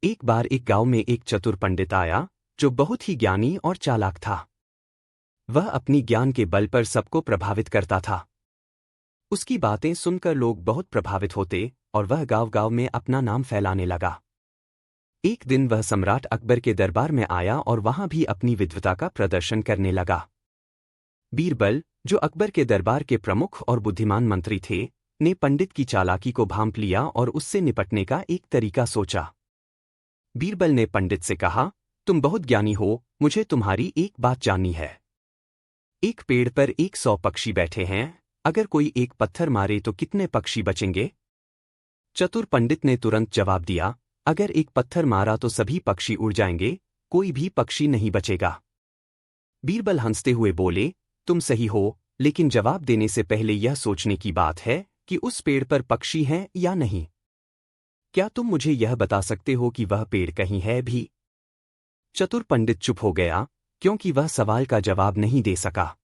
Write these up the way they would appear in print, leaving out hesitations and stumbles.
एक बार एक गांव में एक चतुर पंडित आया जो बहुत ही ज्ञानी और चालाक था। वह अपनी ज्ञान के बल पर सबको प्रभावित करता था। उसकी बातें सुनकर लोग बहुत प्रभावित होते और वह गांव-गांव में अपना नाम फैलाने लगा। एक दिन वह सम्राट अकबर के दरबार में आया और वहां भी अपनी विद्वता का प्रदर्शन करने लगा। बीरबल, जो अकबर के दरबार के प्रमुख और बुद्धिमान मंत्री थे, ने पंडित की चालाकी को भांप लिया और उससे निपटने का एक तरीका सोचा। बीरबल ने पंडित से कहा, तुम बहुत ज्ञानी हो, मुझे तुम्हारी एक बात जाननी है। एक पेड़ पर 100 पक्षी बैठे हैं, अगर कोई एक पत्थर मारे तो कितने पक्षी बचेंगे? चतुर पंडित ने तुरंत जवाब दिया, अगर एक पत्थर मारा तो सभी पक्षी उड़ जाएंगे, कोई भी पक्षी नहीं बचेगा। बीरबल हंसते हुए बोले, तुम सही हो, लेकिन जवाब देने से पहले यह सोचने की बात है कि उस पेड़ पर पक्षी हैं या नहीं। क्या तुम मुझे यह बता सकते हो कि वह पेड़ कहीं है भी? चतुर पंडित चुप हो गया, क्योंकि वह सवाल का जवाब नहीं दे सका।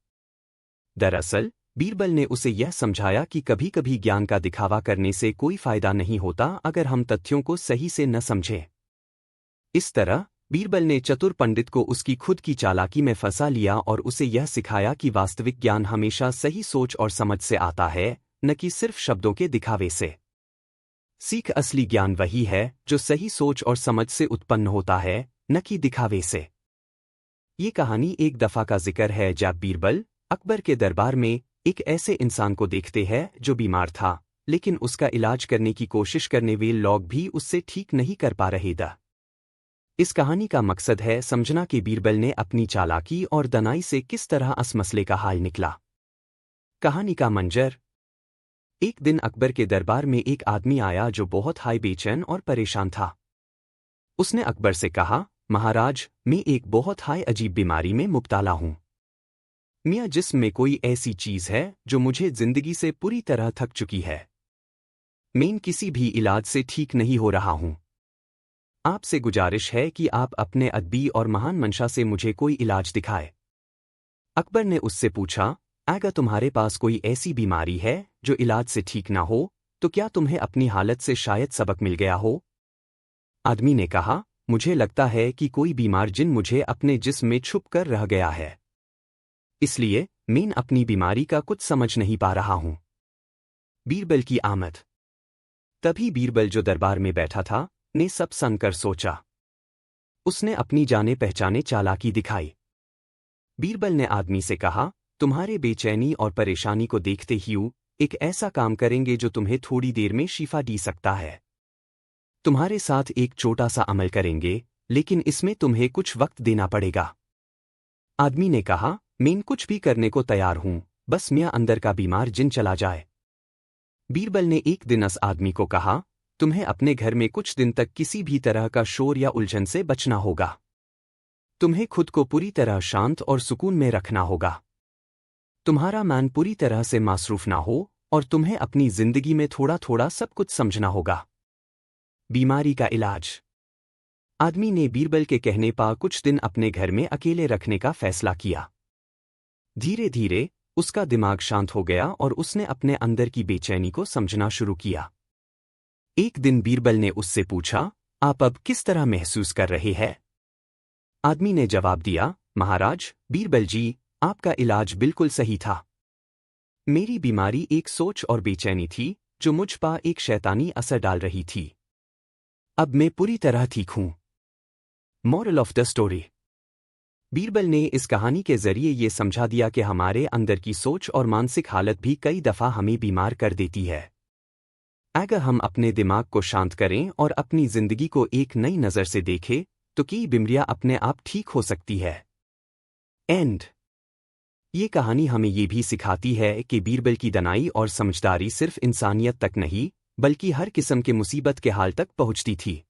दरअसल बीरबल ने उसे यह समझाया कि कभी-कभी ज्ञान का दिखावा करने से कोई फायदा नहीं होता अगर हम तथ्यों को सही से न समझें। इस तरह बीरबल ने चतुर पंडित को उसकी खुद की चालाकी में फंसा लिया और उसे यह सिखाया कि वास्तविक ज्ञान हमेशा सही सोच और समझ से आता है, न कि सिर्फ शब्दों के दिखावे से। सीख असली ज्ञान वही है जो सही सोच और समझ से उत्पन्न होता है, न कि दिखावे से। ये कहानी एक दफा का जिक्र है जब बीरबल अकबर के दरबार में एक ऐसे इंसान को देखते हैं जो बीमार था, लेकिन उसका इलाज करने की कोशिश करने वाले लोग भी उससे ठीक नहीं कर पा रहे थे। इस कहानी का मकसद है समझना कि बीरबल ने अपनी चालाकी और दानाई से किस तरह इस मसले का हल निकला। कहानी का मंजर। एक दिन अकबर के दरबार में एक आदमी आया जो बहुत हाई बेचैन और परेशान था। उसने अकबर से कहा, महाराज, मैं एक बहुत हाई अजीब बीमारी में मुब्तला हूं। मियाँ, जिस्म में कोई ऐसी चीज है जो मुझे जिंदगी से पूरी तरह थक चुकी है। मैं किसी भी इलाज से ठीक नहीं हो रहा हूं। आपसे गुजारिश है कि आप अपने अदबी और महान मंशा से मुझे कोई इलाज दिखाए। अकबर ने उससे पूछा, अगर तुम्हारे पास कोई ऐसी बीमारी है जो इलाज से ठीक ना हो, तो क्या तुम्हें अपनी हालत से शायद सबक मिल गया हो? आदमी ने कहा, मुझे लगता है कि कोई बीमार जिन मुझे अपने जिस्म में छुप कर रह गया है। इसलिए मैं अपनी बीमारी का कुछ समझ नहीं पा रहा हूं। बीरबल की आमद। तभी बीरबल, जो दरबार में बैठा था, ने सब सुनकर सोचा। उसने अपनी जाने पहचाने चालाकी दिखाई। बीरबल ने आदमी से कहा, तुम्हारे बेचैनी और परेशानी को देखते ही एक ऐसा काम करेंगे जो तुम्हें थोड़ी देर में शिफा दे सकता है। तुम्हारे साथ एक छोटा सा अमल करेंगे, लेकिन इसमें तुम्हें कुछ वक्त देना पड़ेगा। आदमी ने कहा, मैं कुछ भी करने को तैयार हूं, बस मेरा अंदर का बीमार जिन चला जाए। बीरबल ने एक दिन उस आदमी को कहा, तुम्हें अपने घर में कुछ दिन तक किसी भी तरह का शोर या उलझन से बचना होगा। तुम्हें खुद को पूरी तरह शांत और सुकून में रखना होगा। तुम्हारा मन पूरी तरह से मासरूफ ना हो और तुम्हें अपनी जिंदगी में थोड़ा थोड़ा सब कुछ समझना होगा। बीमारी का इलाज। आदमी ने बीरबल के कहने पर कुछ दिन अपने घर में अकेले रखने का फैसला किया। धीरे धीरे उसका दिमाग शांत हो गया और उसने अपने अंदर की बेचैनी को समझना शुरू किया। एक दिन बीरबल ने उससे पूछा, आप अब किस तरह महसूस कर रहे हैं? आदमी ने जवाब दिया, महाराज, बीरबल जी, आपका इलाज बिल्कुल सही था। मेरी बीमारी एक सोच और बेचैनी थी जो मुझ पर एक शैतानी असर डाल रही थी। अब मैं पूरी तरह ठीक हूं। Moral of the story. Birbal ने इस कहानी के जरिए ये समझा दिया कि हमारे अंदर की सोच और मानसिक हालत भी कई दफा हमें बीमार कर देती है। अगर हम अपने दिमाग को शांत करें और अपनी जिंदगी को एक नई नज़र से देखें, तो कई बीमारियां अपने आप ठीक हो सकती है। एंड। ये कहानी हमें ये भी सिखाती है कि बीरबल की दानाई और समझदारी सिर्फ इंसानियत तक नहीं, बल्कि हर किस्म के मुसीबत के हाल तक पहुंचती थी।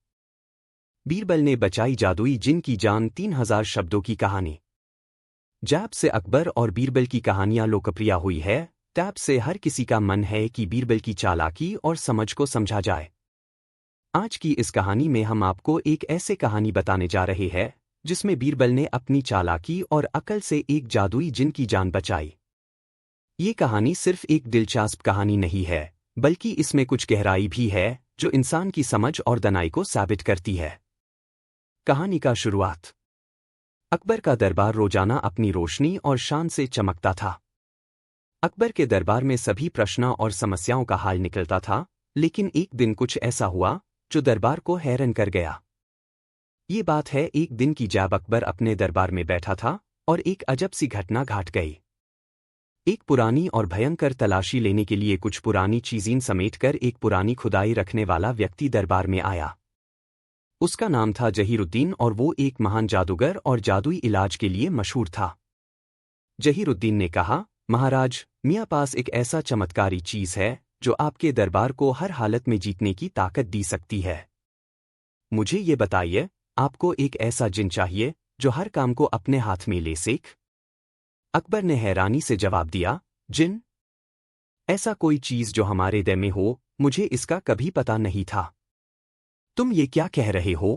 बीरबल ने बचाई जादुई जिन की जान। 3000 शब्दों की कहानी। जब से अकबर और बीरबल की कहानियां लोकप्रिय हुई है, तब से हर किसी का मन है कि बीरबल की चालाकी और समझ को समझा जाए। आज की इस कहानी में हम आपको एक ऐसे कहानी बताने जा रहे हैं जिसमें बीरबल ने अपनी चालाकी और अकल से एक जादुई जिन की जान बचाई। ये कहानी सिर्फ एक दिलचस्प कहानी नहीं है, बल्कि इसमें कुछ गहराई भी है जो इंसान की समझ और दानाई को साबित करती है। कहानी का शुरुआत। अकबर का दरबार रोजाना अपनी रोशनी और शान से चमकता था। अकबर के दरबार में सभी प्रश्नों और समस्याओं का हाल निकलता था, लेकिन एक दिन कुछ ऐसा हुआ जो दरबार को हैरान कर गया। ये बात है एक दिन की जब अकबर अपने दरबार में बैठा था और एक अजब सी घटना घट गई। एक पुरानी और भयंकर तलाशी लेने के लिए कुछ पुरानी चीजें समेटकर एक पुरानी खुदाई रखने वाला व्यक्ति दरबार में आया। उसका नाम था जहीरुद्दीन और वो एक महान जादूगर और जादुई इलाज के लिए मशहूर था। जहीरुद्दीन ने कहा, महाराज, मियाँ पास एक ऐसा चमत्कारी चीज है जो आपके दरबार को हर हालत में जीतने की ताकत दी सकती है। मुझे ये बताइए, आपको एक ऐसा जिन चाहिए जो हर काम को अपने हाथ में ले सके? अकबर ने हैरानी से जवाब दिया, जिन? ऐसा कोई चीज जो हमारे दे में हो, मुझे इसका कभी पता नहीं था। तुम ये क्या कह रहे हो?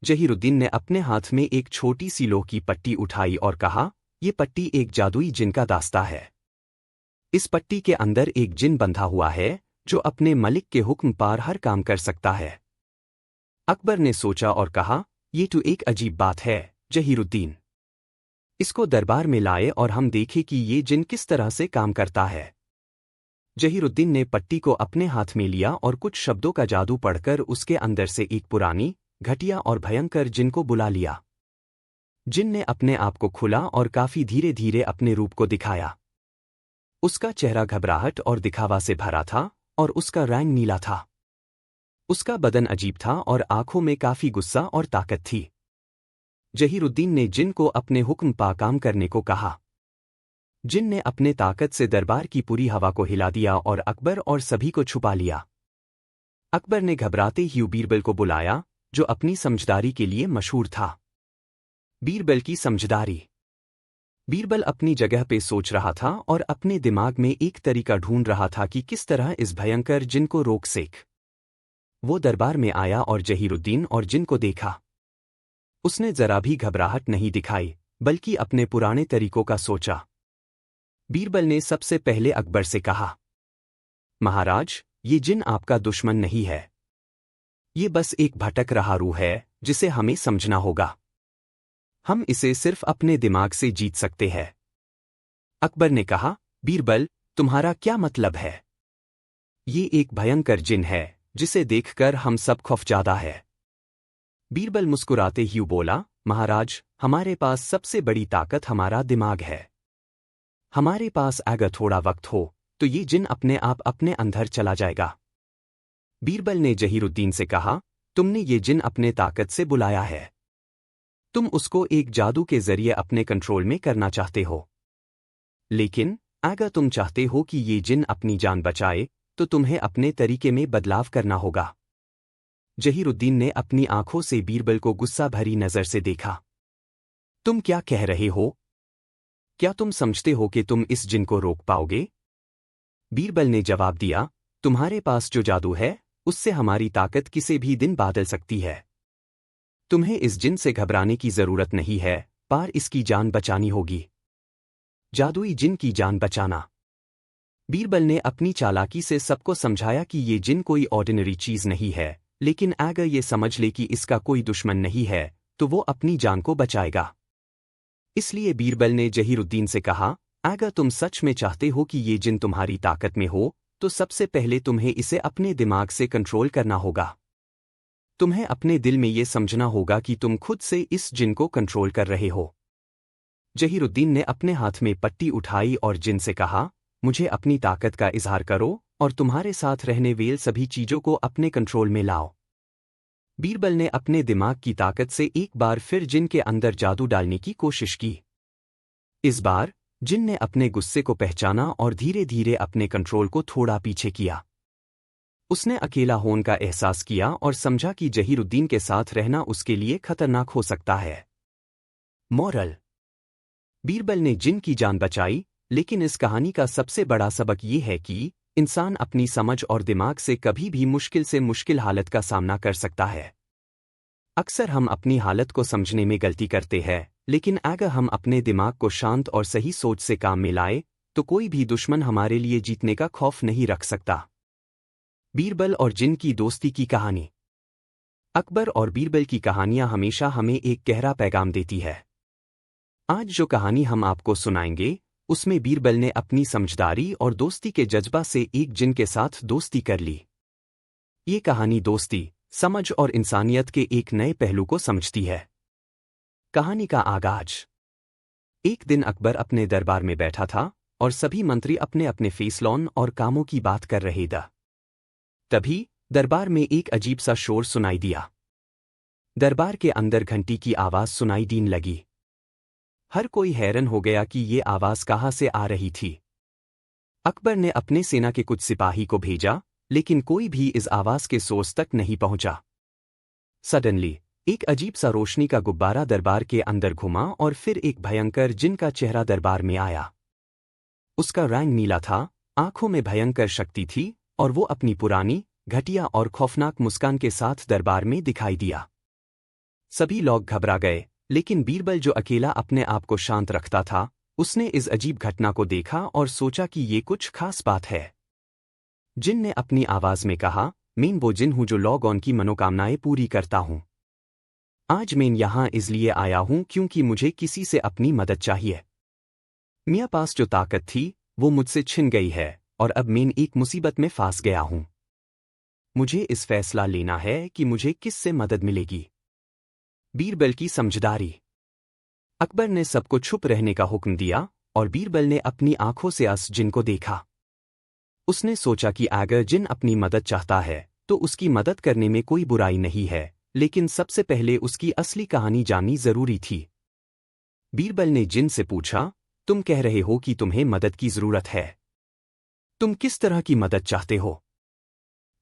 जहीरुद्दीन ने अपने हाथ में एक छोटी सी लोह की पट्टी उठाई और कहा, ये पट्टी एक जादुई जिन का दास्ता है। इस पट्टी के अंदर एक जिन बंधा हुआ है जो अपने मलिक के हुक्म पर हर काम कर सकता है। अकबर ने सोचा और कहा, ये तो एक अजीब बात है, जहीरुद्दीन। इसको दरबार में लाए और हम देखें कि ये जिन किस तरह से काम करता है। जहीरुद्दीन ने पट्टी को अपने हाथ में लिया और कुछ शब्दों का जादू पढ़कर उसके अंदर से एक पुरानी, घटिया और भयंकर जिन को बुला लिया। जिन ने अपने आप को खुला और काफी धीरे धीरे अपने रूप को दिखाया। उसका चेहरा घबराहट और दिखावा से भरा था और उसका रंग नीला था। उसका बदन अजीब था और आंखों में काफी गुस्सा और ताकत थी। जहीरुद्दीन ने जिन को अपने हुक्म पा काम करने को कहा। जिन ने अपने ताकत से दरबार की पूरी हवा को हिला दिया और अकबर और सभी को छुपा लिया। अकबर ने घबराते ही बीरबल को बुलाया, जो अपनी समझदारी के लिए मशहूर था। बीरबल की समझदारी। बीरबल अपनी जगह पे सोच रहा था और अपने दिमाग में एक तरीका ढूंढ रहा था कि किस तरह इस भयंकर जिन को रोक सके। वो दरबार में आया और जहीरुद्दीन और जिन को देखा। उसने जरा भी घबराहट नहीं दिखाई, बल्कि अपने पुराने तरीकों का सोचा। बीरबल ने सबसे पहले अकबर से कहा, महाराज, ये जिन आपका दुश्मन नहीं है। ये बस एक भटक रहा रूह है जिसे हमें समझना होगा। हम इसे सिर्फ अपने दिमाग से जीत सकते हैं। अकबर ने कहा, बीरबल, तुम्हारा क्या मतलब है? ये एक भयंकर जिन है जिसे देखकर हम सब खौफजदा है। बीरबल मुस्कुराते ही बोला, महाराज, हमारे पास सबसे बड़ी ताकत हमारा दिमाग है। हमारे पास अगर थोड़ा वक्त हो तो ये जिन अपने आप अपने अंदर चला जाएगा। बीरबल ने जहीरुद्दीन से कहा, तुमने ये जिन अपने ताकत से बुलाया है। तुम उसको एक जादू के जरिए अपने कंट्रोल में करना चाहते हो। लेकिन अगर तुम चाहते हो कि ये जिन अपनी जान बचाए तो तुम्हें अपने तरीके में बदलाव करना होगा। जहीरुद्दीन ने अपनी आंखों से बीरबल को गुस्सा भरी नजर से देखा। तुम क्या कह रहे हो? क्या तुम समझते हो कि तुम इस जिन को रोक पाओगे? बीरबल ने जवाब दिया, तुम्हारे पास जो जादू है उससे हमारी ताकत किसी भी दिन बदल सकती है। तुम्हें इस जिन से घबराने की जरूरत नहीं है, पर इसकी जान बचानी होगी। जादुई जिन की जान बचाना। बीरबल ने अपनी चालाकी से सबको समझाया कि ये जिन कोई ऑर्डिनरी चीज नहीं है, लेकिन अगर ये समझ ले कि इसका कोई दुश्मन नहीं है तो वो अपनी जान को बचाएगा। इसलिए बीरबल ने जहीरुद्दीन से कहा, अगर तुम सच में चाहते हो कि ये जिन तुम्हारी ताकत में हो तो सबसे पहले तुम्हें इसे अपने दिमाग से कंट्रोल करना होगा। तुम्हें अपने दिल में ये समझना होगा कि तुम खुद से इस जिन को कंट्रोल कर रहे हो। जहीरुद्दीन ने अपने हाथ में पट्टी उठाई और जिन से कहा, मुझे अपनी ताकत का इजहार करो और तुम्हारे साथ रहने वाली सभी चीजों को अपने कंट्रोल में लाओ। बीरबल ने अपने दिमाग की ताकत से एक बार फिर जिन के अंदर जादू डालने की कोशिश की। इस बार जिन ने अपने गुस्से को पहचाना और धीरे धीरे अपने कंट्रोल को थोड़ा पीछे किया। उसने अकेला होने का एहसास किया और समझा कि जहीरुद्दीन के साथ रहना उसके लिए खतरनाक हो सकता है। मॉरल। बीरबल ने जिन की जान बचाई, लेकिन इस कहानी का सबसे बड़ा सबक ये है कि इंसान अपनी समझ और दिमाग से कभी भी मुश्किल से मुश्किल हालत का सामना कर सकता है। अक्सर हम अपनी हालत को समझने में गलती करते हैं, लेकिन अगर हम अपने दिमाग को शांत और सही सोच से काम में लाए तो कोई भी दुश्मन हमारे लिए जीतने का खौफ नहीं रख सकता। बीरबल और जिन की दोस्ती की कहानी। अकबर और बीरबल की कहानियां हमेशा हमें एक गहरा पैगाम देती है। आज जो कहानी हम आपको सुनाएंगे, उसमें बीरबल ने अपनी समझदारी और दोस्ती के जज्बा से एक जिन के साथ दोस्ती कर ली। ये कहानी दोस्ती, समझ और इंसानियत के एक नए पहलू को समझती है। कहानी का आगाज। एक दिन अकबर अपने दरबार में बैठा था और सभी मंत्री अपने अपने फैसलों और कामों की बात कर रहे थे। तभी दरबार में एक अजीब सा शोर सुनाई दिया। दरबार के अंदर घंटी की आवाज सुनाई देने लगी। हर कोई हैरान हो गया कि ये आवाज कहाँ से आ रही थी। अकबर ने अपने सेना के कुछ सिपाही को भेजा, लेकिन कोई भी इस आवाज के सोर्स तक नहीं पहुंचा। सडनली एक अजीब सा रोशनी का गुब्बारा दरबार के अंदर घुमा और फिर एक भयंकर जिन का चेहरा दरबार में आया। उसका रंग नीला था, आंखों में भयंकर शक्ति थी और वो अपनी पुरानी, घटिया और खौफनाक मुस्कान के साथ दरबार में दिखाई दिया। सभी लोग घबरा गए, लेकिन बीरबल जो अकेला अपने आप को शांत रखता था, उसने इस अजीब घटना को देखा और सोचा कि ये कुछ खास बात है। जिन ने अपनी आवाज में कहा, मैं वो जिन हूं जो लोगों की मनोकामनाएं पूरी करता हूं। आज मैं यहां इसलिए आया हूं क्योंकि मुझे किसी से अपनी मदद चाहिए। मेरे पास जो ताकत थी, वो मुझसे छिन गई है और अब मैं एक मुसीबत में फंस गया हूं। मुझे इस फैसला लेना है कि मुझे किससे मदद मिलेगी। बीरबल की समझदारी। अकबर ने सबको चुप रहने का हुक्म दिया और बीरबल ने अपनी आंखों से उस जिन को देखा। उसने सोचा कि अगर जिन अपनी मदद चाहता है तो उसकी मदद करने में कोई बुराई नहीं है, लेकिन सबसे पहले उसकी असली कहानी जाननी जरूरी थी। बीरबल ने जिन से पूछा, तुम कह रहे हो कि तुम्हें मदद की जरूरत है। तुम किस तरह की मदद चाहते हो?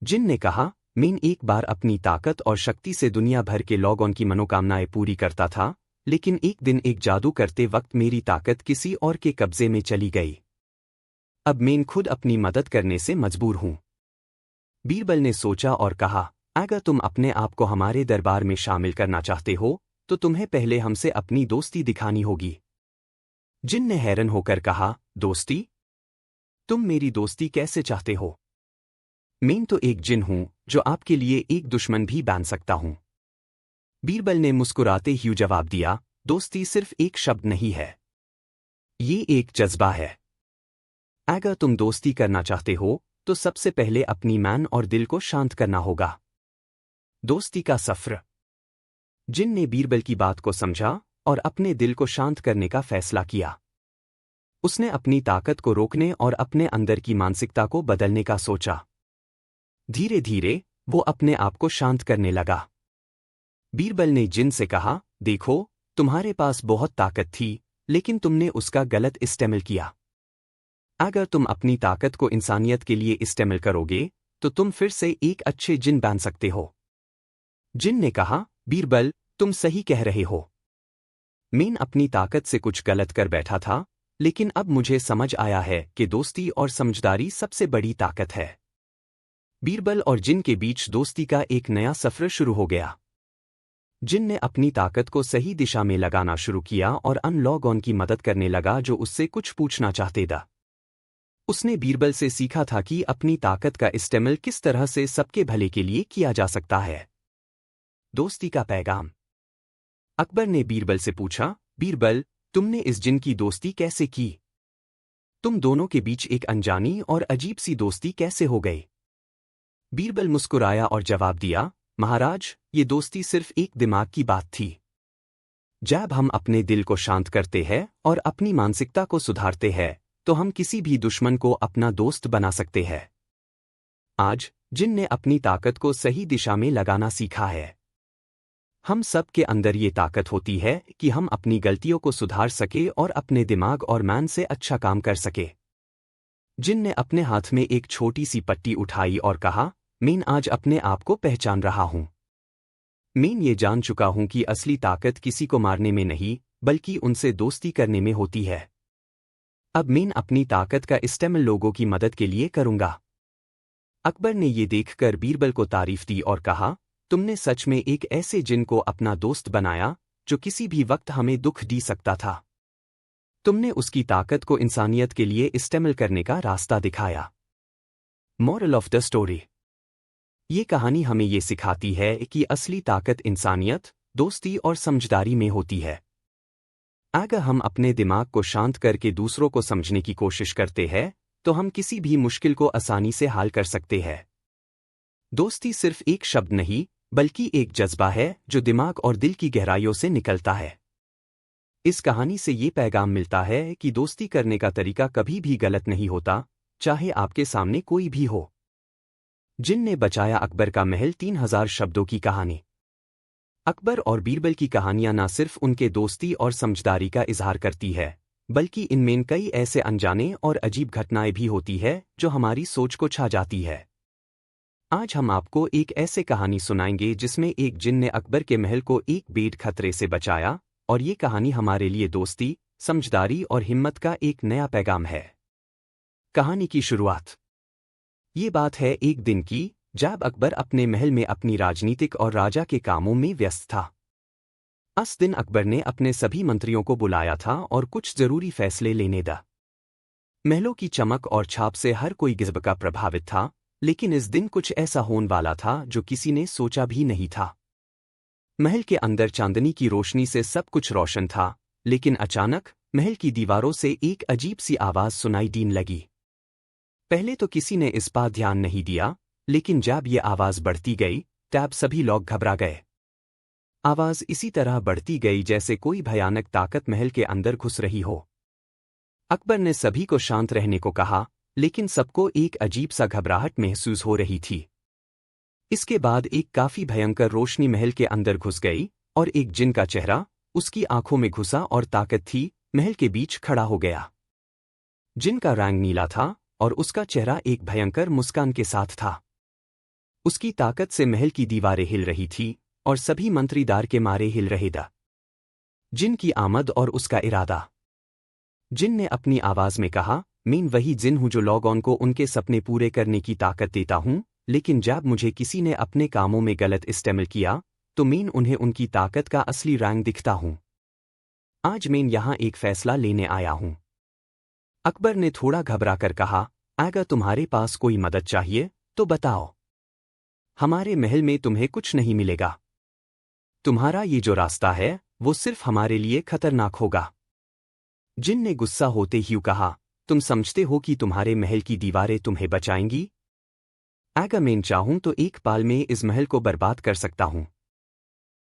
जिन ने कहा, मैं एक बार अपनी ताकत और शक्ति से दुनिया भर के लोगों की मनोकामनाएं पूरी करता था, लेकिन एक दिन एक जादू करते वक्त मेरी ताकत किसी और के कब्जे में चली गई। अब मैं खुद अपनी मदद करने से मजबूर हूं। बीरबल ने सोचा और कहा, अगर तुम अपने आप को हमारे दरबार में शामिल करना चाहते हो, तो तुम्हें पहले हमसे अपनी दोस्ती दिखानी होगी। जिन ने हैरान होकर कहा, दोस्ती? तुम मेरी दोस्ती कैसे चाहते हो? मैं तो एक जिन हूं जो आपके लिए एक दुश्मन भी बन सकता हूं। बीरबल ने मुस्कुराते हुए जवाब दिया, दोस्ती सिर्फ एक शब्द नहीं है, ये एक जज्बा है। अगर तुम दोस्ती करना चाहते हो, तो सबसे पहले अपनी मन और दिल को शांत करना होगा। दोस्ती का सफर। जिन ने बीरबल की बात को समझा और अपने दिल को शांत करने का फैसला किया। उसने अपनी ताकत को रोकने और अपने अंदर की मानसिकता को बदलने का सोचा। धीरे धीरे वो अपने आप को शांत करने लगा। बीरबल ने जिन से कहा, देखो, तुम्हारे पास बहुत ताकत थी, लेकिन तुमने उसका गलत इस्तेमाल किया। अगर तुम अपनी ताकत को इंसानियत के लिए इस्तेमाल करोगे, तो तुम फिर से एक अच्छे जिन बन सकते हो। जिन ने कहा, बीरबल, तुम सही कह रहे हो। मैं अपनी ताकत से कुछ गलत कर बैठा था, लेकिन अब मुझे समझ आया है कि दोस्ती और समझदारी सबसे बड़ी ताकत है। बीरबल और जिन के बीच दोस्ती का एक नया सफर शुरू हो गया। जिन ने अपनी ताकत को सही दिशा में लगाना शुरू किया और उन लोगों की मदद करने लगा जो उससे कुछ पूछना चाहते थे। उसने बीरबल से सीखा था कि अपनी ताकत का इस्तेमाल किस तरह से सबके भले के लिए किया जा सकता है। दोस्ती का पैगाम। अकबर ने बीरबल से पूछा, बीरबल, तुमने इस जिन की दोस्ती कैसे की? तुम दोनों के बीच एक अनजानी और अजीब सी दोस्ती कैसे हो गई? बीरबल मुस्कुराया और जवाब दिया, महाराज, ये दोस्ती सिर्फ एक दिमाग की बात थी। जब हम अपने दिल को शांत करते हैं और अपनी मानसिकता को सुधारते हैं, तो हम किसी भी दुश्मन को अपना दोस्त बना सकते हैं। आज जिन ने अपनी ताकत को सही दिशा में लगाना सीखा है। हम सब के अंदर ये ताकत होती है कि हम अपनी गलतियों को सुधार सके और अपने दिमाग और मन से अच्छा काम कर सके। जिन ने अपने हाथ में एक छोटी सी पट्टी उठाई और कहा, मैं आज अपने आप को पहचान रहा हूं। मैं ये जान चुका हूं कि असली ताकत किसी को मारने में नहीं, बल्कि उनसे दोस्ती करने में होती है। अब मैं अपनी ताकत का इस्तेमाल लोगों की मदद के लिए करूंगा। अकबर ने ये देखकर बीरबल को तारीफ दी और कहा, तुमने सच में एक ऐसे जिन को अपना दोस्त बनाया जो किसी भी वक्त हमें दुख दी सकता था। तुमने उसकी ताकत को इंसानियत के लिए इस्तेमाल करने का रास्ता दिखाया। Moral of the story. ये कहानी हमें ये सिखाती है कि असली ताकत इंसानियत, दोस्ती और समझदारी में होती है। अगर हम अपने दिमाग को शांत करके दूसरों को समझने की कोशिश करते हैं, तो हम किसी भी मुश्किल को आसानी से हल कर सकते हैं। दोस्ती सिर्फ एक शब्द नहीं, बल्कि एक जज्बा है जो दिमाग और दिल की गहराइयों से निकलता है। इस कहानी से ये पैगाम मिलता है कि दोस्ती करने का तरीका कभी भी गलत नहीं होता, चाहे आपके सामने कोई भी हो। जिन ने बचाया अकबर का महल 3000 शब्दों की कहानी। अकबर और बीरबल की कहानियां न सिर्फ उनके दोस्ती और समझदारी का इजहार करती है, बल्कि इनमें कई ऐसे अनजाने और अजीब घटनाएं भी होती है जो हमारी सोच को छा जाती है। आज हम आपको एक ऐसे कहानी सुनाएंगे जिसमें एक जिन ने अकबर के महल को एक बेड खतरे से बचाया, और ये कहानी हमारे लिए दोस्ती, समझदारी और हिम्मत का एक नया पैगाम है। कहानी की शुरुआत। ये बात है एक दिन की, जब अकबर अपने महल में अपनी राजनीतिक और राजा के कामों में व्यस्त था। उस दिन अकबर ने अपने सभी मंत्रियों को बुलाया था और कुछ जरूरी फैसले लेने दा। महलों की चमक और छाप से हर कोई गिज़ब का प्रभावित था, लेकिन इस दिन कुछ ऐसा होने वाला था जो किसी ने सोचा भी नहीं था। महल के अंदर चांदनी की रोशनी से सब कुछ रोशन था, लेकिन अचानक महल की दीवारों से एक अजीब सी आवाज सुनाई देने लगी। पहले तो किसी ने इस पर ध्यान नहीं दिया, लेकिन जब ये आवाज बढ़ती गई, तब सभी लोग घबरा गए। आवाज इसी तरह बढ़ती गई जैसे कोई भयानक ताकत महल के अंदर घुस रही हो। अकबर ने सभी को शांत रहने को कहा, लेकिन सबको एक अजीब सा घबराहट महसूस हो रही थी। इसके बाद एक काफी भयंकर रोशनी महल के अंदर घुस गई, और एक जिन का चेहरा उसकी आंखों में घुसा और ताकत थी महल के बीच खड़ा हो गया। जिन का रंग नीला था और उसका चेहरा एक भयंकर मुस्कान के साथ था। उसकी ताकत से महल की दीवारें हिल रही थी और सभी मंत्री डर के मारे हिल रहे थे। जिन की आमद और उसका इरादा। जिन ने अपनी आवाज में कहा, मैं वही जिन हूं जो लोगों को उनके सपने पूरे करने की ताकत देता हूं, लेकिन जब मुझे किसी ने अपने कामों में गलत इस्तेमाल किया, तो मैं उन्हें उनकी ताकत का असली रंग दिखता हूं। आज मैं यहां एक फैसला लेने आया हूं। अकबर ने थोड़ा घबरा कर कहा, अगर तुम्हारे पास कोई मदद चाहिए तो बताओ। हमारे महल में तुम्हें कुछ नहीं मिलेगा। तुम्हारा ये जो रास्ता है वो सिर्फ हमारे लिए खतरनाक होगा। जिन ने गुस्सा होते ही कहा, तुम समझते हो कि तुम्हारे महल की दीवारें तुम्हें बचाएंगी? अगर मैं चाहूं तो एक पाल में इस महल को बर्बाद कर सकता हूं।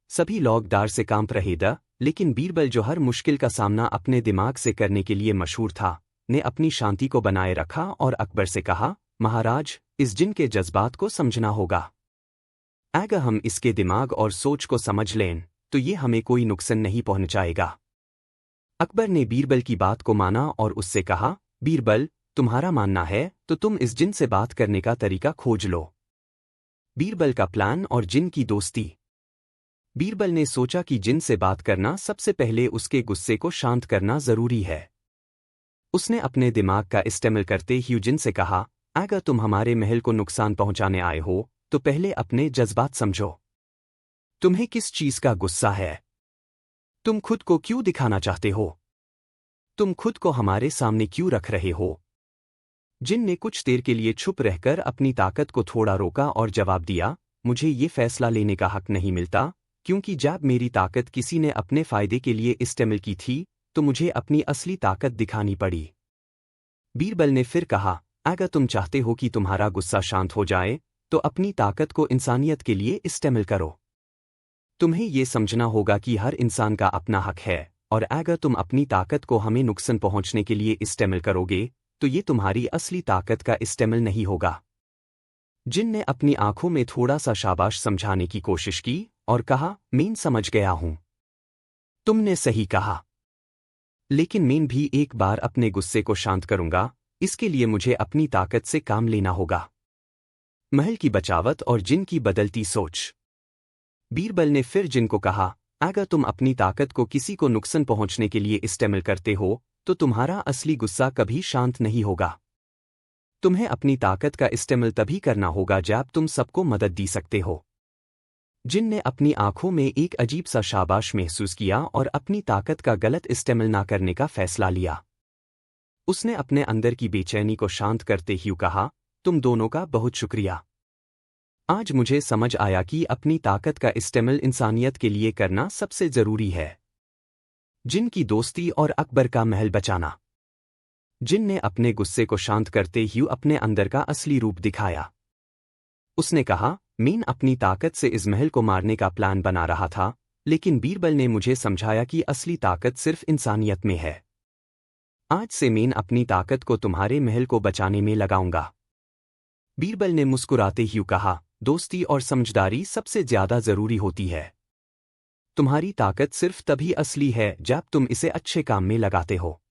सभी लोग डर से कांप रहे थे, लेकिन बीरबल जो हर मुश्किल का सामना अपने दिमाग से करने के लिए मशहूर था, ने अपनी शांति को बनाए रखा और अकबर से कहा, महाराज, इस जिन के जज्बात को समझना होगा। अगर हम इसके दिमाग और सोच को समझ लें, तो ये हमें कोई नुकसान नहीं पहुंचाएगा। अकबर ने बीरबल की बात को माना और उससे कहा, बीरबल, तुम्हारा मानना है तो तुम इस जिन से बात करने का तरीका खोज लो। बीरबल का प्लान और जिन की दोस्ती। बीरबल ने सोचा कि जिन से बात करना सबसे पहले उसके गुस्से को शांत करना जरूरी है। उसने अपने दिमाग का इस्तेमाल करते ही जिन से कहा, अगर तुम हमारे महल को नुकसान पहुंचाने आए हो, तो पहले अपने जज्बात समझो। तुम्हें किस चीज का गुस्सा है? तुम खुद को क्यों दिखाना चाहते हो? तुम खुद को हमारे सामने क्यों रख रहे हो? जिन ने कुछ देर के लिए चुप रहकर अपनी ताकत को थोड़ा रोका और जवाब दिया, मुझे ये फैसला लेने का हक नहीं मिलता, क्योंकि जब मेरी ताकत किसी ने अपने फायदे के लिए इस्तेमाल की थी, तो मुझे अपनी असली ताकत दिखानी पड़ी। बीरबल ने फिर कहा, अगर तुम चाहते हो कि तुम्हारा गुस्सा शांत हो जाए, तो अपनी ताकत को इंसानियत के लिए इस्तेमाल करो। तुम्हें ये समझना होगा कि हर इंसान का अपना हक है, और अगर तुम अपनी ताकत को हमें नुकसान पहुंचने के लिए इस्तेमाल करोगे, तो ये तुम्हारी असली ताकत का इस्तेमाल नहीं होगा। जिन ने अपनी आंखों में थोड़ा सा शाबाश समझाने की कोशिश की और कहा, मैं समझ गया हूं। तुमने सही कहा। लेकिन मैं भी एक बार अपने गुस्से को शांत करूंगा, इसके लिए मुझे अपनी ताकत से काम लेना होगा। महल की बचावट और जिन की बदलती सोच। बीरबल ने फिर जिन को कहा, अगर तुम अपनी ताकत को किसी को नुकसान पहुंचने के लिए इस्तेमाल करते हो, तो तुम्हारा असली गुस्सा कभी शांत नहीं होगा। तुम्हें अपनी ताकत का इस्तेमाल तभी करना होगा जब तुम सबको मदद दी सकते हो। जिन ने अपनी आंखों में एक अजीब सा शाबाश महसूस किया और अपनी ताकत का गलत इस्तेमाल ना करने का फैसला लिया। उसने अपने अंदर की बेचैनी को शांत करते ही कहा, तुम दोनों का बहुत शुक्रिया। आज मुझे समझ आया कि अपनी ताकत का इस्तेमाल इंसानियत के लिए करना सबसे जरूरी है। जिन की दोस्ती और अकबर का महल बचाना। जिन ने अपने गुस्से को शांत करते हुए अपने अंदर का असली रूप दिखाया। उसने कहा, मीन अपनी ताकत से इस महल को मारने का प्लान बना रहा था, लेकिन बीरबल ने मुझे समझाया कि असली ताकत सिर्फ इंसानियत में है। आज से मैं अपनी ताकत को तुम्हारे महल को बचाने में लगाऊंगा। बीरबल ने मुस्कुराते हुए कहा, दोस्ती और समझदारी सबसे ज्यादा जरूरी होती है। तुम्हारी ताकत सिर्फ तभी असली है जब तुम इसे अच्छे काम में लगाते हो।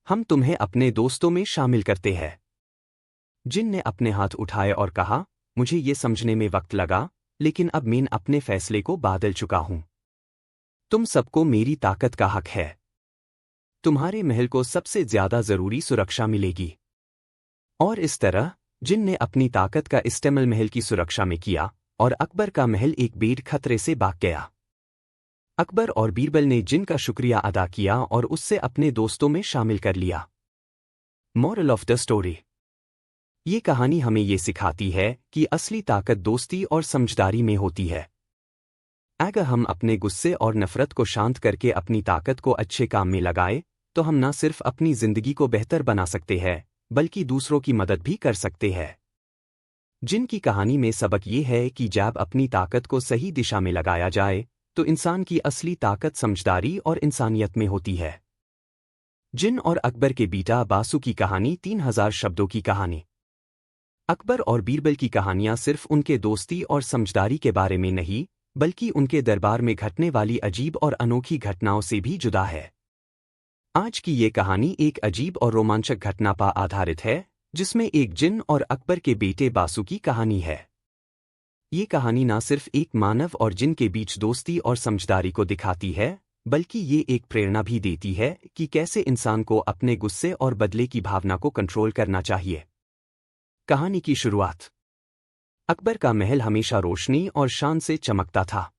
हम तुम्हें अपने दोस्तों में शामिल करते हैं। जिन ने अपने हाथ उठाए और कहा, मुझे ये समझने में वक्त लगा, लेकिन अब मैं अपने फैसले को बदल चुका हूं। तुम सबको मेरी ताकत का हक है। तुम्हारे महल को सबसे ज्यादा जरूरी सुरक्षा मिलेगी। और इस तरह जिन ने अपनी ताकत का इस्तेमाल महल की सुरक्षा में किया और अकबर का महल एक बेड खतरे से भाग गया। अकबर और बीरबल ने जिन का शुक्रिया अदा किया और उससे अपने दोस्तों में शामिल कर लिया। Moral of the story. ये कहानी हमें ये सिखाती है कि असली ताकत दोस्ती और समझदारी में होती है। अगर हम अपने गुस्से और नफरत को शांत करके अपनी ताकत को अच्छे काम में लगाए, तो हम न सिर्फ अपनी जिंदगी को बेहतर बना सकते हैं, बल्कि दूसरों की मदद भी कर सकते हैं। जिनकी कहानी में सबक ये है कि जब अपनी ताकत को सही दिशा में लगाया जाए, तो इंसान की असली ताकत समझदारी और इंसानियत में होती है। जिन और अकबर के बेटा बासु की कहानी 3000 शब्दों की कहानी। अकबर और बीरबल की कहानियां सिर्फ उनके दोस्ती और समझदारी के बारे में नहीं, बल्कि उनके दरबार में घटने वाली अजीब और अनोखी घटनाओं से भी जुदा है। आज की ये कहानी एक अजीब और रोमांचक घटना पर आधारित है, जिसमें एक जिन और अकबर के बेटे बासु की कहानी है। ये कहानी न सिर्फ एक मानव और जिन के बीच दोस्ती और समझदारी को दिखाती है, बल्कि ये एक प्रेरणा भी देती है कि कैसे इंसान को अपने गुस्से और बदले की भावना को कंट्रोल करना चाहिए। कहानी की शुरुआत। अकबर का महल हमेशा रोशनी और शान से चमकता था।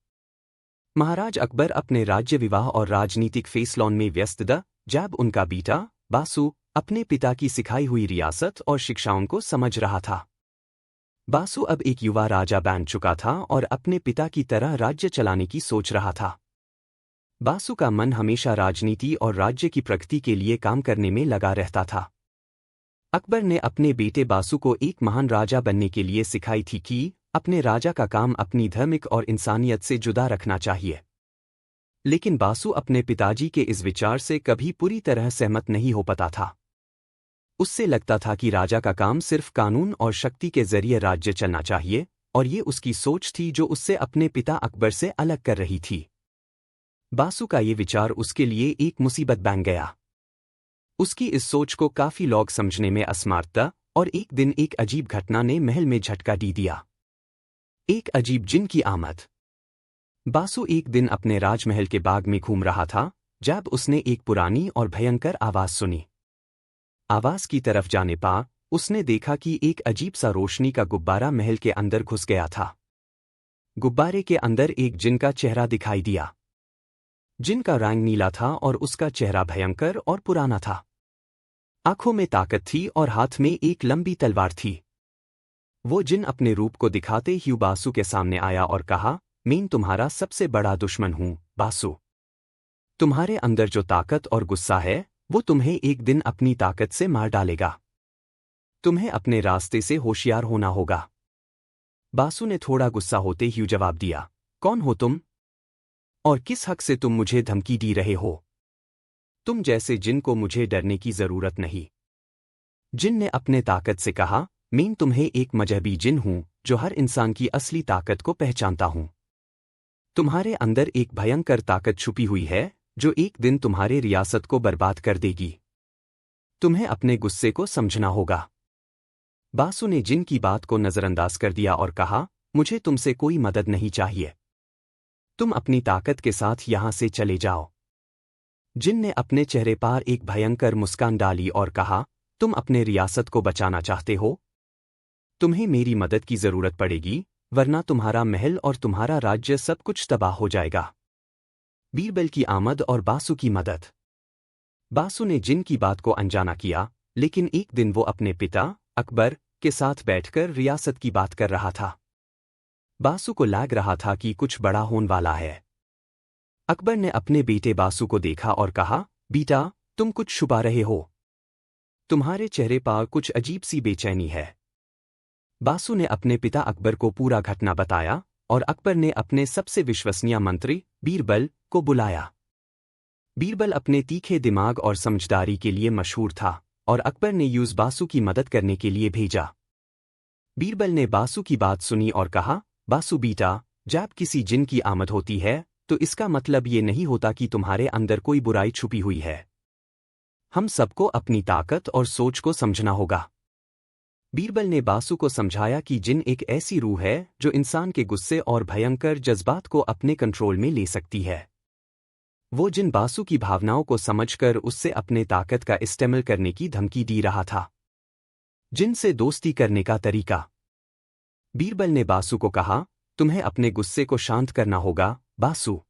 महाराज अकबर अपने राज्य विवाह और राजनीतिक फैसलों में व्यस्त था, जब उनका बेटा बासु अपने पिता की सिखाई हुई रियासत और शिक्षाओं को समझ रहा था। बासु अब एक युवा राजा बन चुका था और अपने पिता की तरह राज्य चलाने की सोच रहा था। बासु का मन हमेशा राजनीति और राज्य की प्रगति के लिए काम करने में लगा रहता था। अकबर ने अपने बेटे बासु को एक महान राजा बनने के लिए सिखाई थी कि अपने राजा का काम अपनी धार्मिक और इंसानियत से जुदा रखना चाहिए। लेकिन बासु अपने पिताजी के इस विचार से कभी पूरी तरह सहमत नहीं हो पाता था। उससे लगता था कि राजा का काम सिर्फ कानून और शक्ति के जरिए राज्य चलना चाहिए, और ये उसकी सोच थी जो उससे अपने पिता अकबर से अलग कर रही थी। बासु का ये विचार उसके लिए एक मुसीबत बन गया। उसकी इस सोच को काफी लोग समझने में असमर्थ था, और एक दिन एक अजीब घटना ने महल में झटका दे दिया। एक अजीब जिन की आमद। बासु एक दिन अपने राजमहल के बाग में घूम रहा था, जब उसने एक पुरानी और भयंकर आवाज सुनी। आवाज की तरफ जाने पर उसने देखा कि एक अजीब सा रोशनी का गुब्बारा महल के अंदर घुस गया था। गुब्बारे के अंदर एक जिन का चेहरा दिखाई दिया। जिन का रंग नीला था और उसका चेहरा भयंकर और पुराना था। आंखों में ताकत थी और हाथ में एक लंबी तलवार थी। वो जिन अपने रूप को दिखाते ही बासु के सामने आया और कहा, मैं तुम्हारा सबसे बड़ा दुश्मन हूं, बासु। तुम्हारे अंदर जो ताकत और गुस्सा है, वो तुम्हें एक दिन अपनी ताकत से मार डालेगा। तुम्हें अपने रास्ते से होशियार होना होगा। बासु ने थोड़ा गुस्सा होते ही जवाब दिया, कौन हो तुम? और किस हक से तुम मुझे धमकी दे रहे हो? तुम जैसे जिन को मुझे डरने की जरूरत नहीं। जिन ने अपने ताकत से कहा, मैं तुम्हें एक मजहबी जिन हूं जो हर इंसान की असली ताकत को पहचानता हूं। तुम्हारे अंदर एक भयंकर ताकत छुपी हुई है जो एक दिन तुम्हारे रियासत को बर्बाद कर देगी। तुम्हें अपने गुस्से को समझना होगा। बासु ने जिन की बात को नजरअंदाज कर दिया और कहा, मुझे तुमसे कोई मदद नहीं चाहिए। तुम अपनी ताकत के साथ यहां से चले जाओ। जिन ने अपने चेहरे पर एक भयंकर मुस्कान डाली और कहा, तुम अपने रियासत को बचाना चाहते हो? तुम्हें मेरी मदद की जरूरत पड़ेगी, वरना तुम्हारा महल और तुम्हारा राज्य सब कुछ तबाह हो जाएगा। बीरबल की आमद और बासु की मदद। बासु ने जिन की बात को अनजाना किया, लेकिन एक दिन वो अपने पिता अकबर के साथ बैठकर रियासत की बात कर रहा था। बासु को लग रहा था कि कुछ बड़ा होने वाला है। अकबर ने अपने बेटे बासु को देखा और कहा, बेटा, तुम कुछ छुपा रहे हो। तुम्हारे चेहरे पर कुछ अजीब सी बेचैनी है। बासु ने अपने पिता अकबर को पूरा घटना बताया और अकबर ने अपने सबसे विश्वसनीय मंत्री बीरबल को बुलाया। बीरबल अपने तीखे दिमाग और समझदारी के लिए मशहूर था और अकबर ने यूस बासु की मदद करने के लिए भेजा। बीरबल ने बासु की बात सुनी और कहा, बासु बेटा, जब किसी जिन की आमद होती है तो इसका मतलब ये नहीं होता कि तुम्हारे अंदर कोई बुराई छुपी हुई है। हम सबको अपनी ताकत और सोच को समझना होगा। बीरबल ने बासु को समझाया कि जिन एक ऐसी रूह है जो इंसान के गुस्से और भयंकर जज्बात को अपने कंट्रोल में ले सकती है। वो जिन बासु की भावनाओं को समझकर उससे अपने ताकत का इस्तेमाल करने की धमकी दी रहा था। जिन से दोस्ती करने का तरीका। बीरबल ने बासु को कहा, तुम्हें अपने गुस्से को शांत करना होगा, बासु।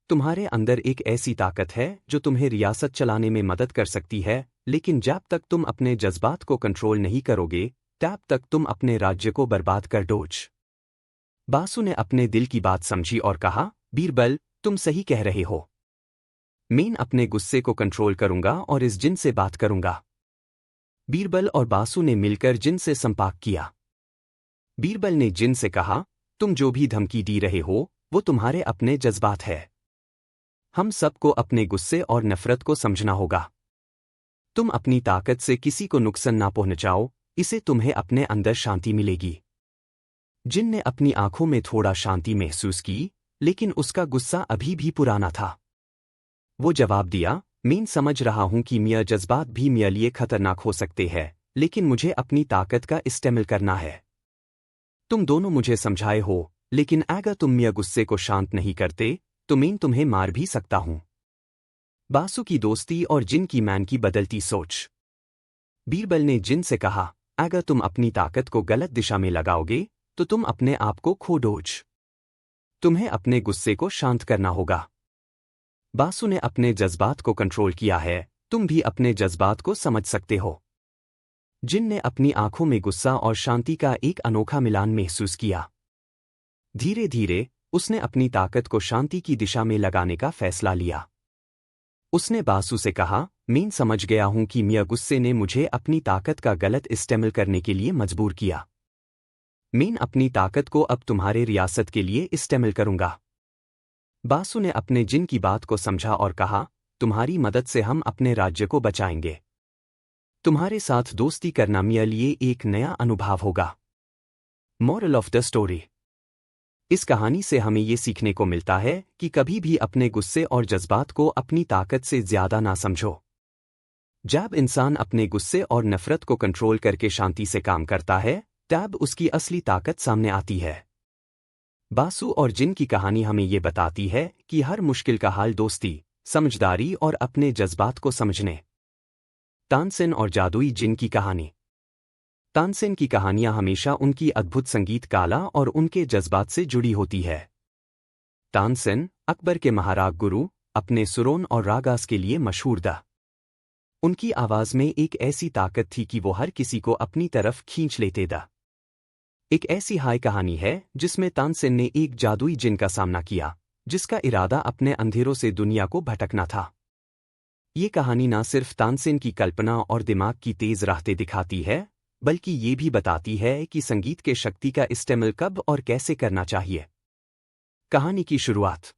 तुम्हारे अंदर एक ऐसी ताकत है जो तुम्हें रियासत चलाने में मदद कर सकती है, लेकिन जब तक तुम अपने जज्बात को कंट्रोल नहीं करोगे, तब तक तुम अपने राज्य को बर्बाद कर दोगे। बासु ने अपने दिल की बात समझी और कहा, बीरबल, तुम सही कह रहे हो। मैं अपने गुस्से को कंट्रोल करूंगा और इस जिन से बात करूंगा। बीरबल और बासु ने मिलकर जिन से संपर्क किया। बीरबल ने जिन से कहा, तुम जो भी धमकी दी रहे हो वो तुम्हारे अपने जज्बात है। हम सबको अपने गुस्से और नफरत को समझना होगा। तुम अपनी ताकत से किसी को नुकसान ना पहुंचाओ, इसे तुम्हें अपने अंदर शांति मिलेगी। जिन ने अपनी आंखों में थोड़ा शांति महसूस की, लेकिन उसका गुस्सा अभी भी पुराना था। वो जवाब दिया, मैं समझ रहा हूं कि मेरे जज्बात भी मेरे लिए खतरनाक हो सकते हैं, लेकिन मुझे अपनी ताकत का इस्तेमाल करना है। तुम दोनों मुझे समझाए हो, लेकिन अगर तुम मेरे गुस्से को शांत नहीं करते तो मैं तुम्हें मार भी सकता हूं। बासु की दोस्ती और जिन की मैन की बदलती सोच। बीरबल ने जिन से कहा, अगर तुम अपनी ताकत को गलत दिशा में लगाओगे तो तुम अपने आप को खो दोगे। तुम्हें अपने गुस्से को शांत करना होगा। बासु ने अपने जज्बात को कंट्रोल किया है, तुम भी अपने जज्बात को समझ सकते हो। जिन ने अपनी आंखों में गुस्सा और शांति का एक अनोखा मिलान महसूस किया। धीरे धीरे उसने अपनी ताकत को शांति की दिशा में लगाने का फैसला लिया। उसने बासु से कहा, मैं समझ गया हूं कि मेरे गुस्से ने मुझे अपनी ताकत का गलत इस्तेमाल करने के लिए मजबूर किया। मैं अपनी ताकत को अब तुम्हारे रियासत के लिए इस्तेमाल करूंगा। बासु ने अपने जिन की बात को समझा और कहा, तुम्हारी मदद से हम अपने राज्य को बचाएंगे। तुम्हारे साथ दोस्ती करना मेरे लिए एक नया अनुभव होगा। Moral of the story. इस कहानी से हमें ये सीखने को मिलता है कि कभी भी अपने गुस्से और जज्बात को अपनी ताकत से ज्यादा ना समझो। जब इंसान अपने गुस्से और नफरत को कंट्रोल करके शांति से काम करता है, तब उसकी असली ताकत सामने आती है। बासु और जिन की कहानी हमें ये बताती है कि हर मुश्किल का हल दोस्ती, समझदारी और अपने जज्बात को समझने। तानसेन और जादुई जिन की कहानी। तानसेन की कहानियां हमेशा उनकी अद्भुत संगीत कला और उनके जज्बात से जुड़ी होती है। तानसेन, अकबर के महाराग गुरु, अपने सुरोन और रागास के लिए मशहूर था। उनकी आवाज में एक ऐसी ताकत थी कि वो हर किसी को अपनी तरफ खींच लेते थे। एक ऐसी हाय कहानी है जिसमें तानसेन ने एक जादुई जिन का सामना किया, जिसका इरादा अपने अंधेरों से दुनिया को भटकना था। ये कहानी न सिर्फ तानसेन की कल्पना और दिमाग की तेज राहतें दिखाती है, बल्कि ये भी बताती है कि संगीत के शक्ति का इस्तेमाल कब और कैसे करना चाहिए। कहानी की शुरुआत।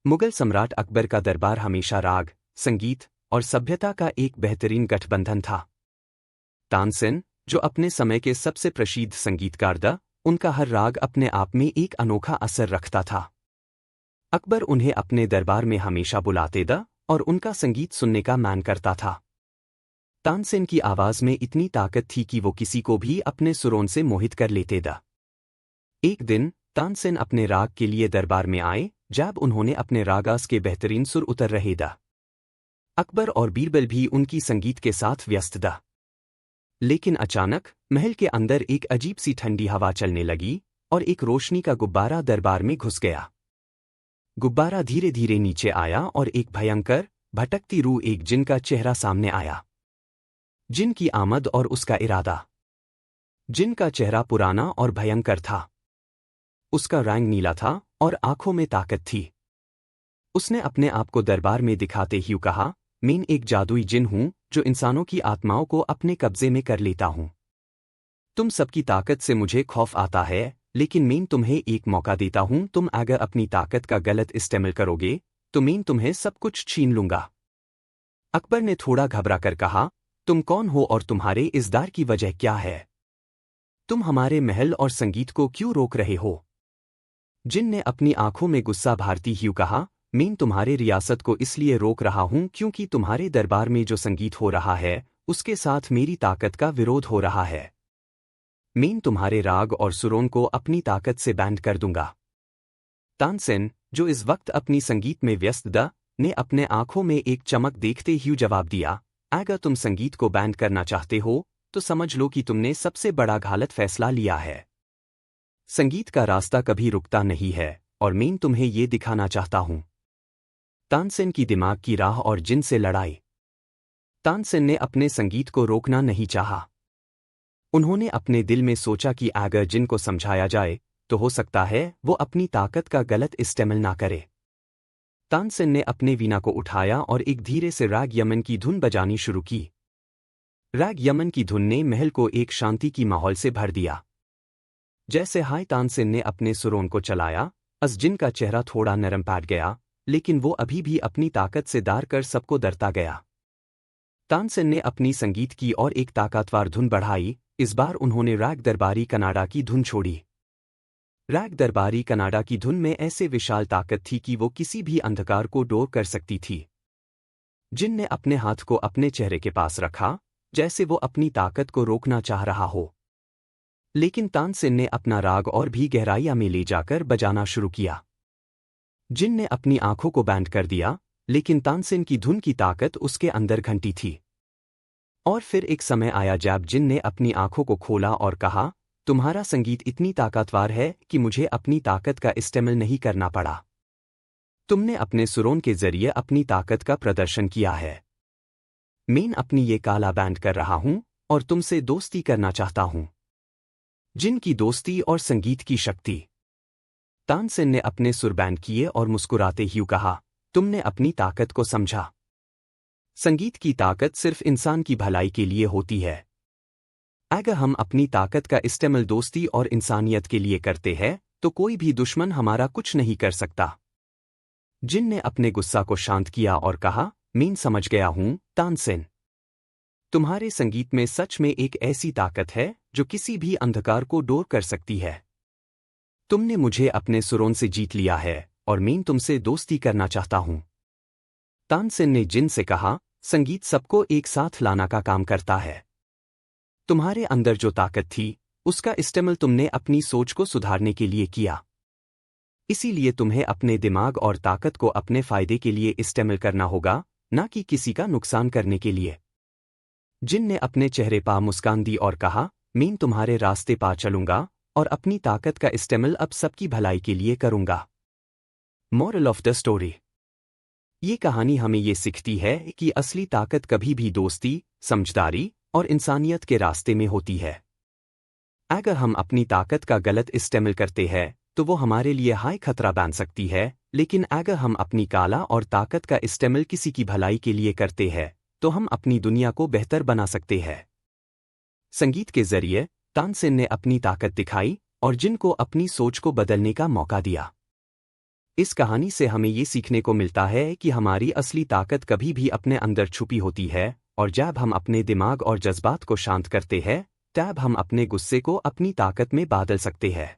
मुगल सम्राट अकबर का दरबार हमेशा राग, संगीत और सभ्यता का एक बेहतरीन गठबंधन था। तानसेन, जो अपने समय के सबसे प्रसिद्ध संगीतकार थे, उनका हर राग अपने आप में एक अनोखा असर रखता था। अकबर उन्हें अपने दरबार में हमेशा बुलाते थे और उनका संगीत सुनने का मान करता था। तानसेन की आवाज में इतनी ताकत थी कि वो किसी को भी अपने सुरों से मोहित कर लेते थे। एक दिन तानसेन अपने राग के लिए दरबार में आए, जब उन्होंने अपने रागास के बेहतरीन सुर उतर रहे थे। अकबर और बीरबल भी उनकी संगीत के साथ व्यस्त थे। लेकिन अचानक महल के अंदर एक अजीब सी ठंडी हवा चलने लगी और एक रोशनी का गुब्बारा दरबार में घुस गया। गुब्बारा धीरे धीरे नीचे आया और एक भयंकर, भटकती रूह, एक जिन का चेहरा सामने आया। जिन की आमद और उसका इरादा। जिन का चेहरा पुराना और भयंकर था। उसका रंग नीला था और आंखों में ताकत थी। उसने अपने आप को दरबार में दिखाते ही कहा, मैं एक जादुई जिन हूं जो इंसानों की आत्माओं को अपने कब्जे में कर लेता हूं। तुम सबकी ताकत से मुझे खौफ आता है, लेकिन मैं तुम्हें एक मौका देता हूं। तुम अगर अपनी ताकत का गलत इस्तेमाल करोगे तो मैं तुम्हें सब कुछ छीन लूंगा। अकबर ने थोड़ा घबरा कर कहा, तुम कौन हो और तुम्हारे इस डर की वजह क्या है? तुम हमारे महल और संगीत को क्यों रोक रहे हो? जिन ने अपनी आंखों में गुस्सा भरती हुई कहा, मैं तुम्हारे रियासत को इसलिए रोक रहा हूं क्योंकि तुम्हारे दरबार में जो संगीत हो रहा है उसके साथ मेरी ताकत का विरोध हो रहा है। मैं तुम्हारे राग और सुरों को अपनी ताकत से बैंड कर दूंगा। तानसेन, जो इस वक्त अपनी संगीत में व्यस्त था, ने अपने आंखों में एक चमक देखते ही जवाब दिया, अगर तुम संगीत को बैंड करना चाहते हो तो समझ लो कि तुमने सबसे बड़ा गलत फैसला लिया है। संगीत का रास्ता कभी रुकता नहीं है और मैं तुम्हें ये दिखाना चाहता हूं। तानसेन की दिमाग की राह और जिन से लड़ाई। तानसेन ने अपने संगीत को रोकना नहीं चाहा। उन्होंने अपने दिल में सोचा कि अगर जिन को समझाया जाए तो हो सकता है वो अपनी ताकत का गलत इस्तेमाल ना करे। तानसेन ने अपने वीणा को उठाया और एक धीरे से राग यमन की धुन बजानी शुरू की। राग यमन की धुन ने महल को एक शांति की माहौल से भर दिया। जैसे हाय तानसेन ने अपने सुरों को चलाया, जिन का चेहरा थोड़ा नरम पड़ गया, लेकिन वो अभी भी अपनी ताकत से दार कर सबको डरता गया। तानसेन ने अपनी संगीत की और एक ताकतवर धुन बढ़ाई। इस बार उन्होंने राग दरबारी कनाडा की धुन छोड़ी। राग दरबारी कनाडा की धुन में ऐसे विशाल ताकत थी कि वो किसी भी अंधकार को डोर कर सकती थी। जिन ने अपने हाथ को अपने चेहरे के पास रखा, जैसे वो अपनी ताकत को रोकना चाह रहा हो। लेकिन तानसेन ने अपना राग और भी गहराइयां में ले जाकर बजाना शुरू किया। जिन ने अपनी आंखों को बैंड कर दिया, लेकिन तानसेन की धुन की ताकत उसके अंदर घंटी थी। और फिर एक समय आया जब जिन ने अपनी आंखों को खोला और कहा, तुम्हारा संगीत इतनी ताकतवर है कि मुझे अपनी ताकत का इस्तेमाल नहीं करना पड़ा। तुमने अपने सुरों के जरिए अपनी ताकत का प्रदर्शन किया है। मैं अपनी ये काला बैंड कर रहा हूं और तुमसे दोस्ती करना चाहता हूं। जिन की दोस्ती और संगीत की शक्ति। तानसेन ने अपने सुर बैंड किए और मुस्कुराते ही कहा, तुमने अपनी ताकत को समझा। संगीत की ताकत सिर्फ इंसान की भलाई के लिए होती है। अगर हम अपनी ताकत का इस्तेमाल दोस्ती और इंसानियत के लिए करते हैं तो कोई भी दुश्मन हमारा कुछ नहीं कर सकता। जिन ने अपने गुस्सा को शांत किया और कहा, मैं समझ गया हूं तानसेन। तुम्हारे संगीत में सच में एक ऐसी ताकत है जो किसी भी अंधकार को डोर कर सकती है। तुमने मुझे अपने सुरों से जीत लिया है और मैं तुमसे दोस्ती करना चाहता हूं। तानसेन ने जिन से कहा, संगीत सबको एक साथ लाना का काम करता है। तुम्हारे अंदर जो ताकत थी उसका इस्तेमाल तुमने अपनी सोच को सुधारने के लिए किया। इसीलिए तुम्हें अपने दिमाग और ताकत को अपने फायदे के लिए इस्तेमाल करना होगा, ना कि किसी का नुकसान करने के लिए। जिन ने अपने चेहरे पर मुस्कान दी और कहा, मैं तुम्हारे रास्ते पर चलूंगा और अपनी ताकत का इस्तेमाल अब सबकी भलाई के लिए करूंगा। Moral of the story. ये कहानी हमें ये सिखाती है कि असली ताकत कभी भी दोस्ती, समझदारी और इंसानियत के रास्ते में होती है। अगर हम अपनी ताकत का गलत इस्तेमाल करते हैं तो वो हमारे लिए हाई खतरा बन सकती है, लेकिन अगर हम अपनी कला और ताकत का इस्तेमाल किसी की भलाई के लिए करते हैं तो हम अपनी दुनिया को बेहतर बना सकते हैं। संगीत के जरिए तानसेन ने अपनी ताकत दिखाई और जिन को अपनी सोच को बदलने का मौका दिया। इस कहानी से हमें ये सीखने को मिलता है कि हमारी असली ताकत कभी भी अपने अंदर छुपी होती है, और जब हम अपने दिमाग और जज्बात को शांत करते हैं तब हम अपने गुस्से को अपनी ताकत में बदल सकते हैं।